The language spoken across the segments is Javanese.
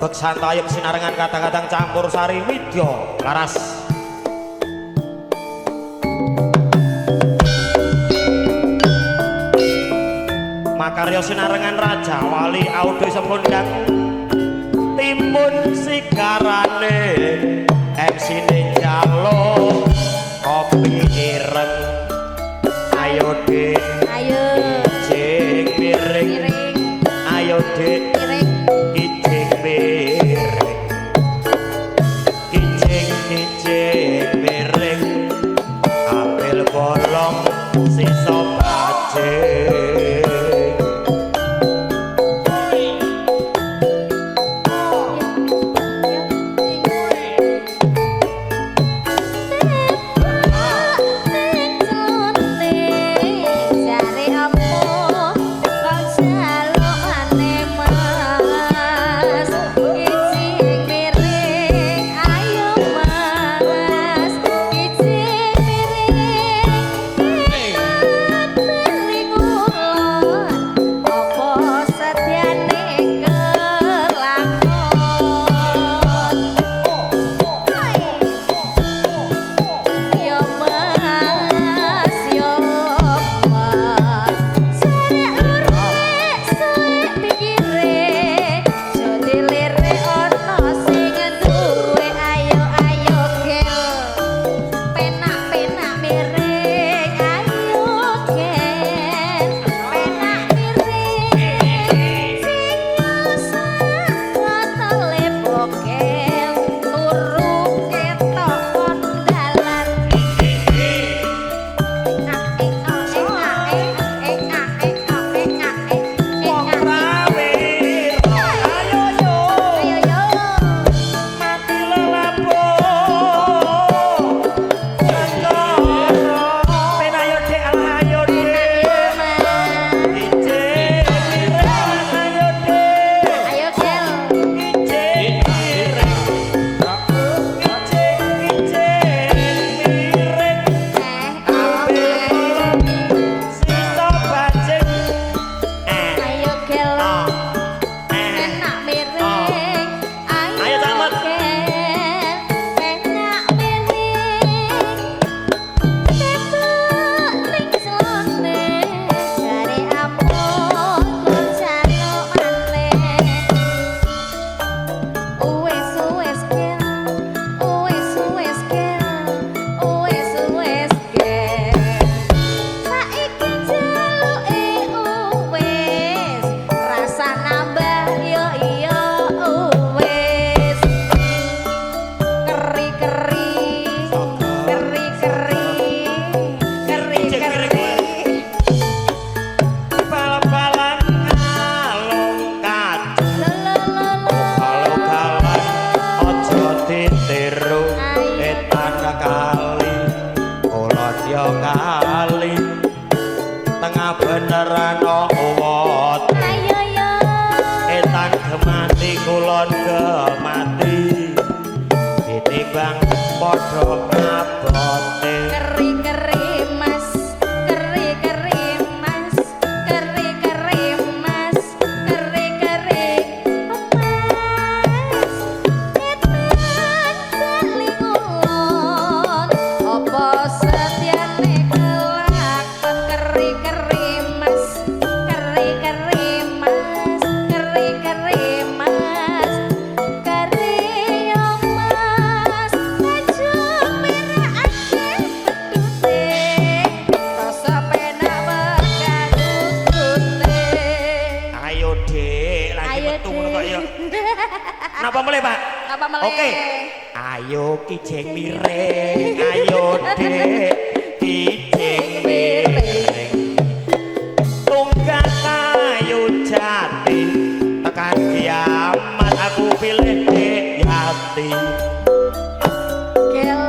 Beksantayuk sinarengan kadang-kadang campur sari widya laras. Makarya sinarengan Raja Wali Audo sepundhang timbun sigarane MC Ninjalo kopi ireng ayo Dik Ayo. ijing miring ayo Dik ijing miring ijing miring apel bolong sisa bajing. Beneran owot ayo yo etan gemati kulon gemati ditimbang padha ngabote keri mas keri mas keri mas keri mas etan kalingulon apa setiane kelakon keri mas keri mas keri mas keri yo mas aja merake pedute rasa penak wekan utute ayo Dik lagi metu ngono kok ya napa mulai Pak apa meleh oke ayo kijing miring ayo Dik kijing miring tunggang kayu jati tekan kiamat aku pilih Dik Yati gel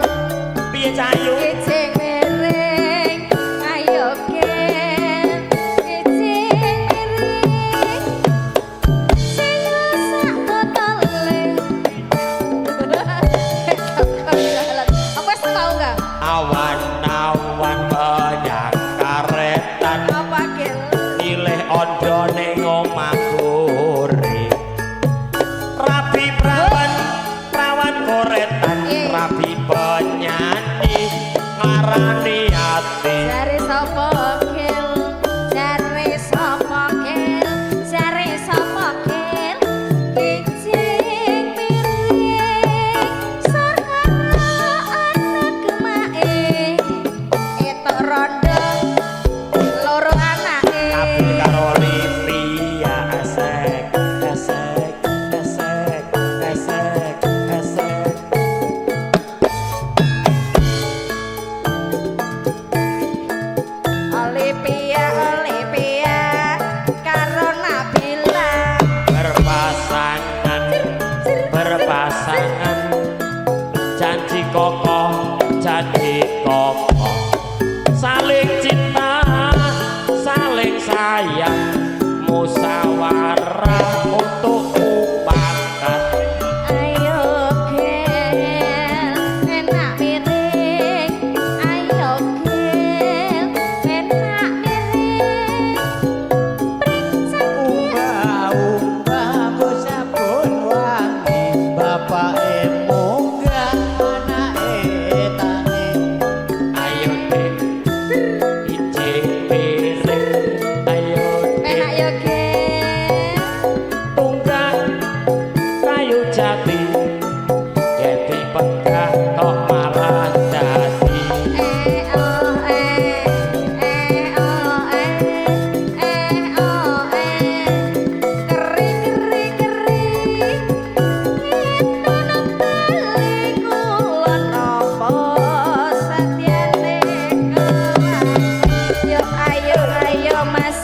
piye cayu kijing miring ayo gel kijing miring sing sak botole aku wis tau gak awan janji kokoh saling cinta saling sayang musyawarah untuk upakan ayo gel enak miring ayo gel enak miring Umbah-umbah musabun wangi bapake munggah anake tangi ayo dek ijing piring ayo enak dek yo gel tunggang kayu jati jadi pegah kok malah jadi oh kering kering kering nono paling kulon nopo satyane yo ayo ayo mas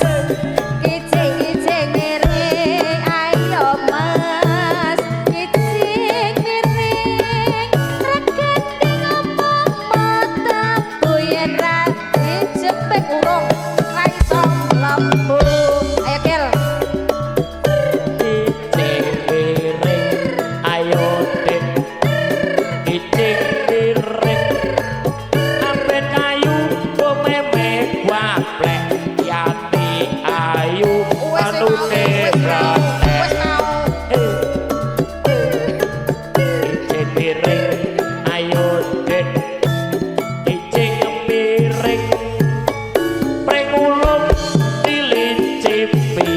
kicing kicing miring ayo mas kicing miring regane ngomong mataku yen ra dijepek urung ra iso mlebu ayo gel ijing piring ayo dek ijing piring amben kayu meme gwaplek yati ayu anune bratek wis mau ijing piring ayo dek ijing piring pring ulun dilicipi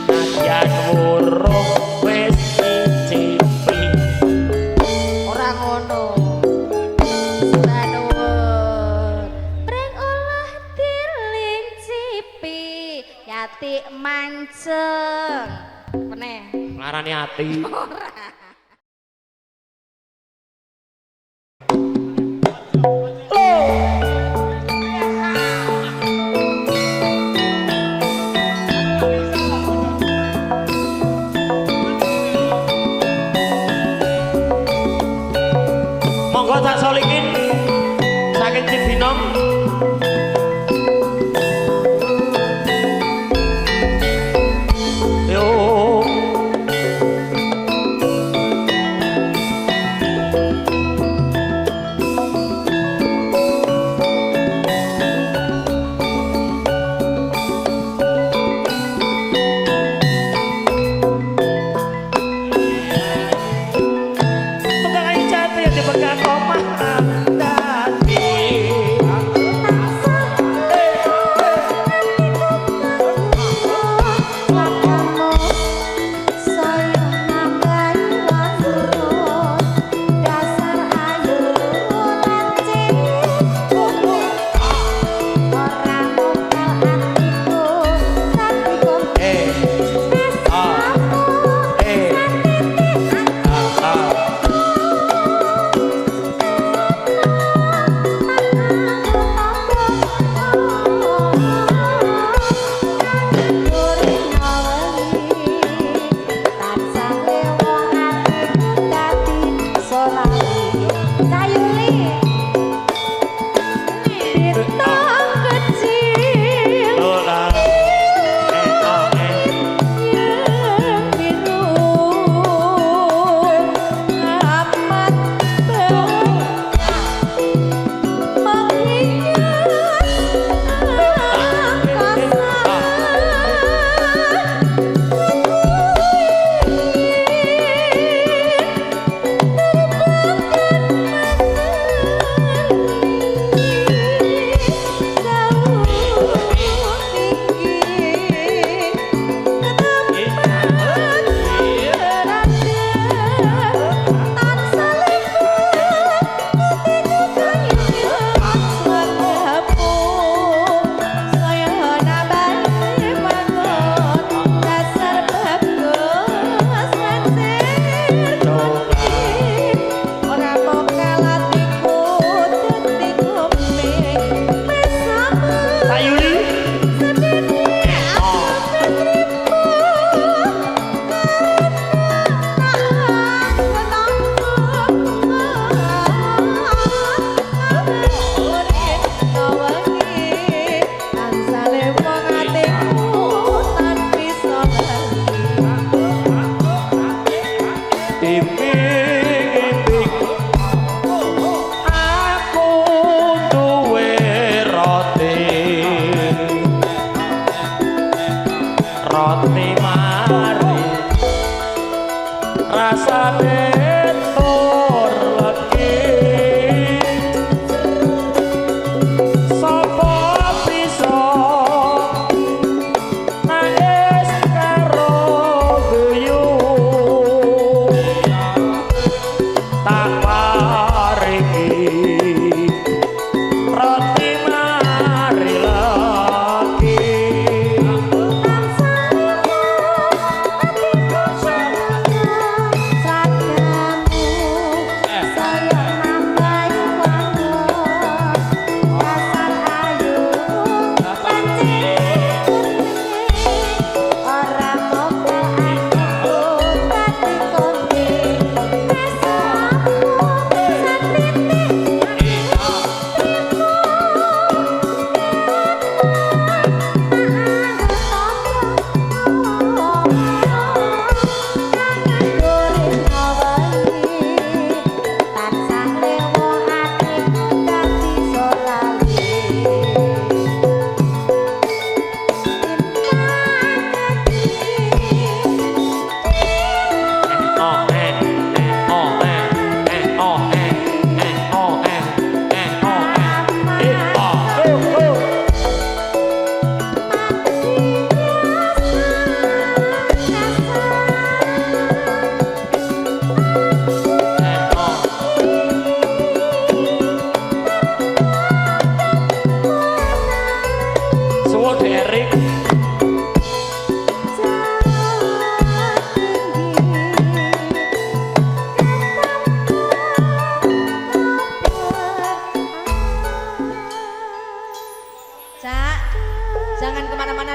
nadyan wurung wis dicipi ora ngono sanuwun pring olah dilincipi yati manceng meneh ngarani ati monggo tak solikin saking Cibinong yo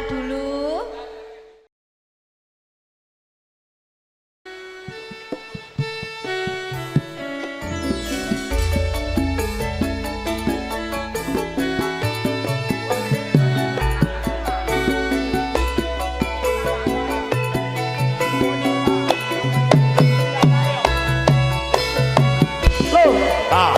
dulu. Ah.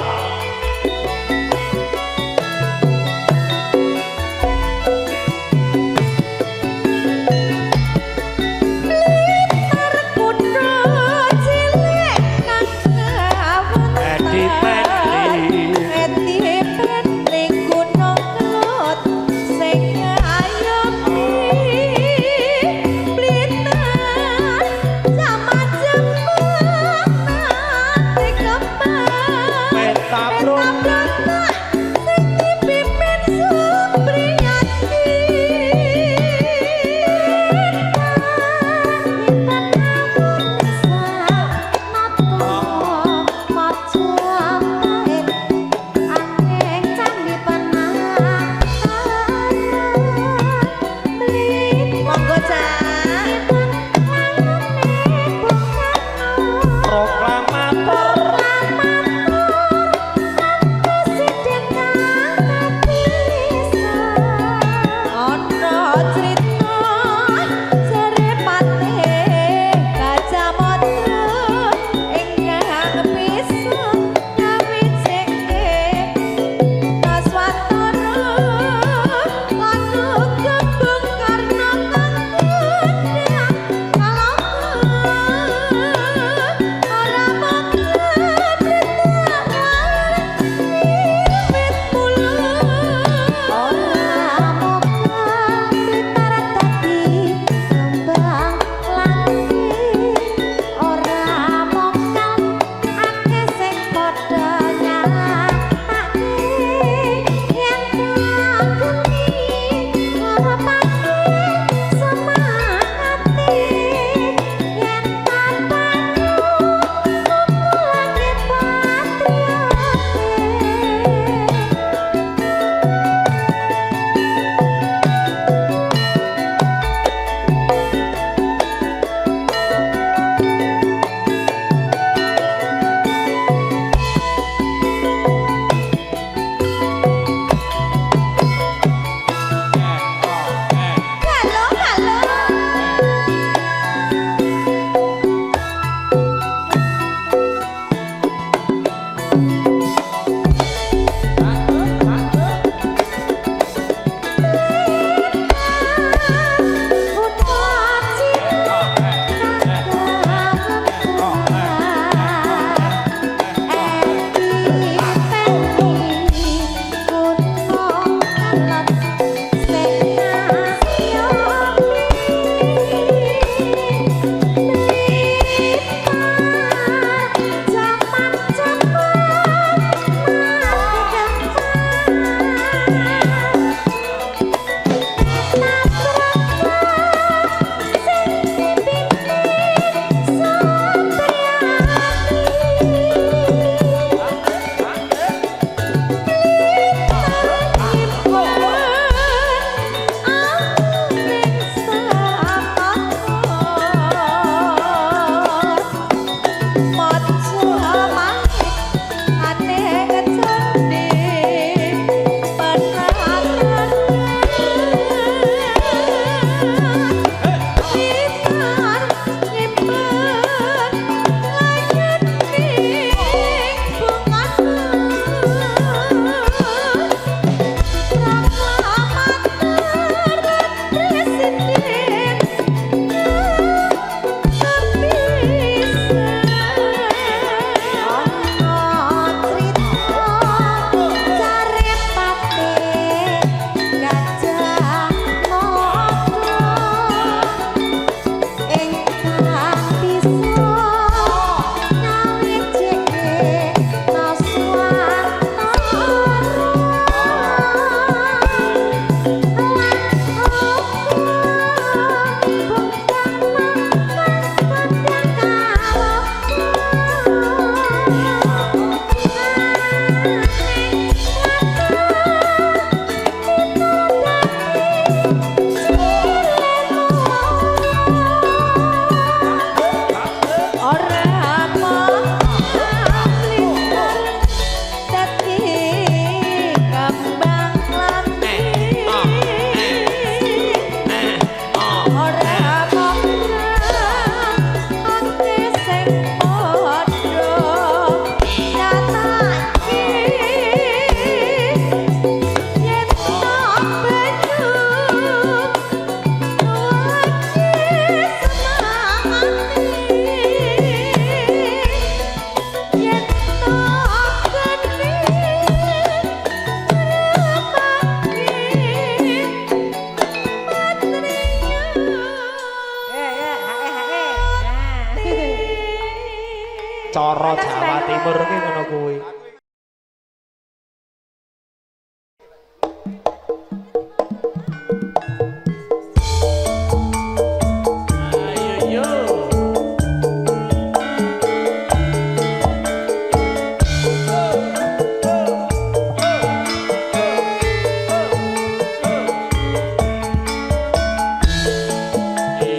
Loro Jawa Timur ki ngono kuwi.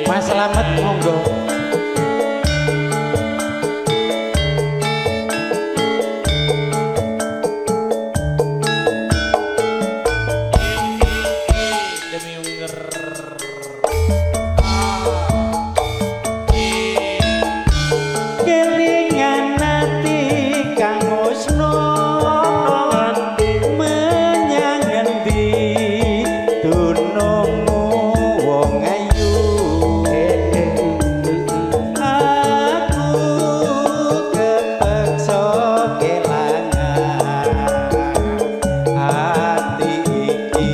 Mas Slamet monggo. Demi unger. Kelingan ati Kang Usno menyang ngendi dunungmu wong ayu. Aku kepeksa kelangan ati iki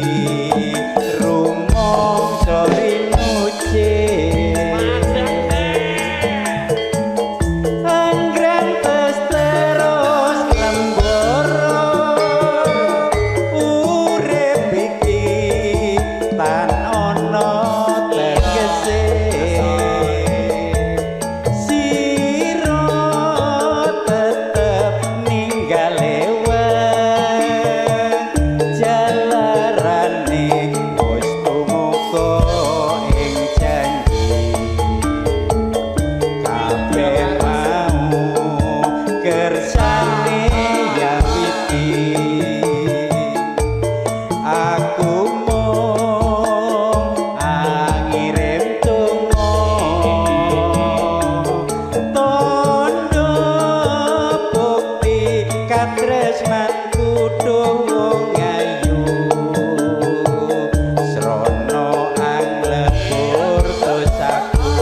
rumangsa rimuce. Anggrantes terus lemboro urip iki tan ana tegese sira tetep ninggale jalarane wis tumeka ing janji kabeh mau kersane yawiti aku mung ngirim donga tondo bukti katresnanku wong ayu srana anglebur dosaku.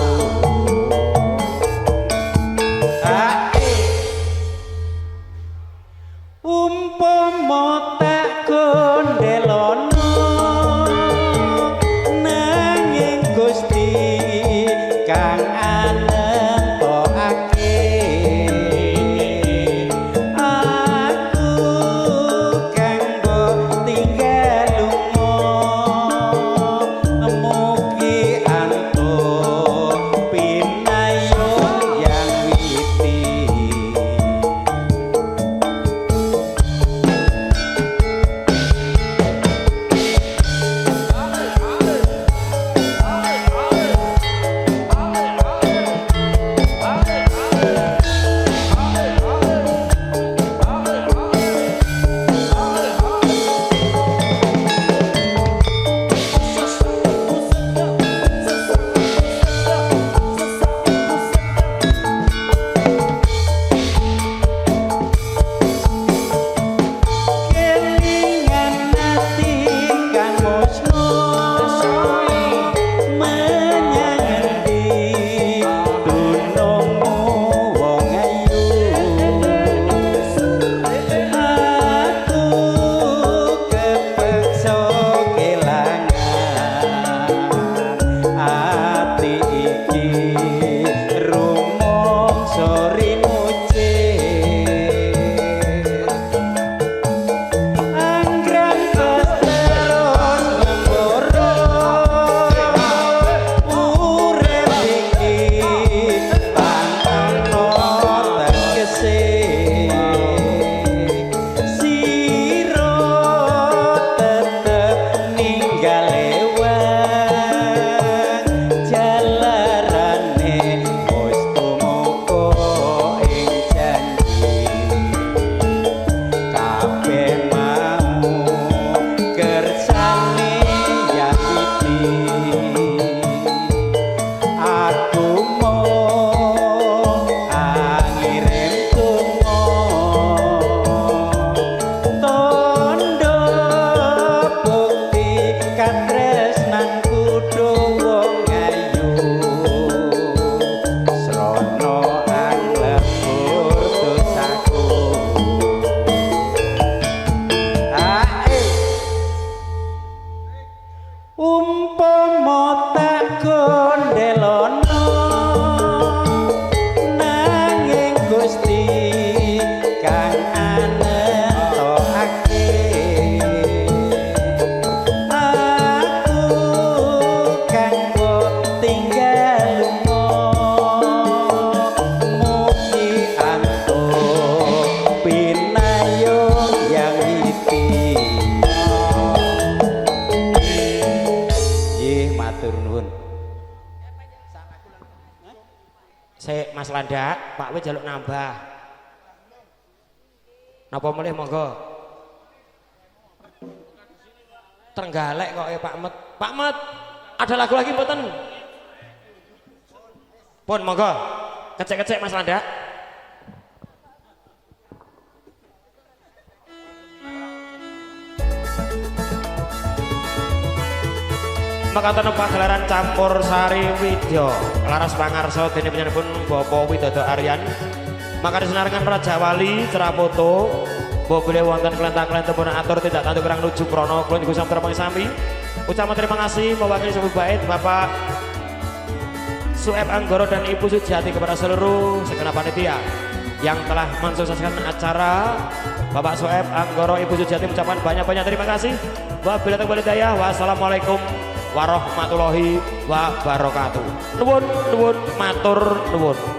Umpama tak gondelono nanging Gusti kang anentokake aku kanggo tinggal lunga mugi antuk pinayung yang witi. Sik Mas Landak, Pak W jaluk nambah. Napa mulih monggo. Trenggalek kok ya Pak Met. Pak Met, ada lagu lagi mboten? Pun monggo. Kecek-kecek Mas Landak. Makaten pagelaran campur sari widya laras pangarsa dene penyanipun Bapak Widodo Aryan maka disenarengan Raja Wali cerah foto bobile wonten kelentang-kelentang pun atur tidak tantu kurang nuju krono kula niku sampun sami ucapan terima kasih mewakili sebuah bait Bapak Sueb Anggoro dan Ibu Sujiati kepada seluruh segenap panitia yang telah mensukseskan acara. Bapak Sueb Anggoro Ibu Sujiati mengucapkan banyak-banyak terima kasih. Wabillahi taufiq wal hidayah. Wassalamualaikum warahmatullahi wabarakatuh. Nuwun matur nuwun.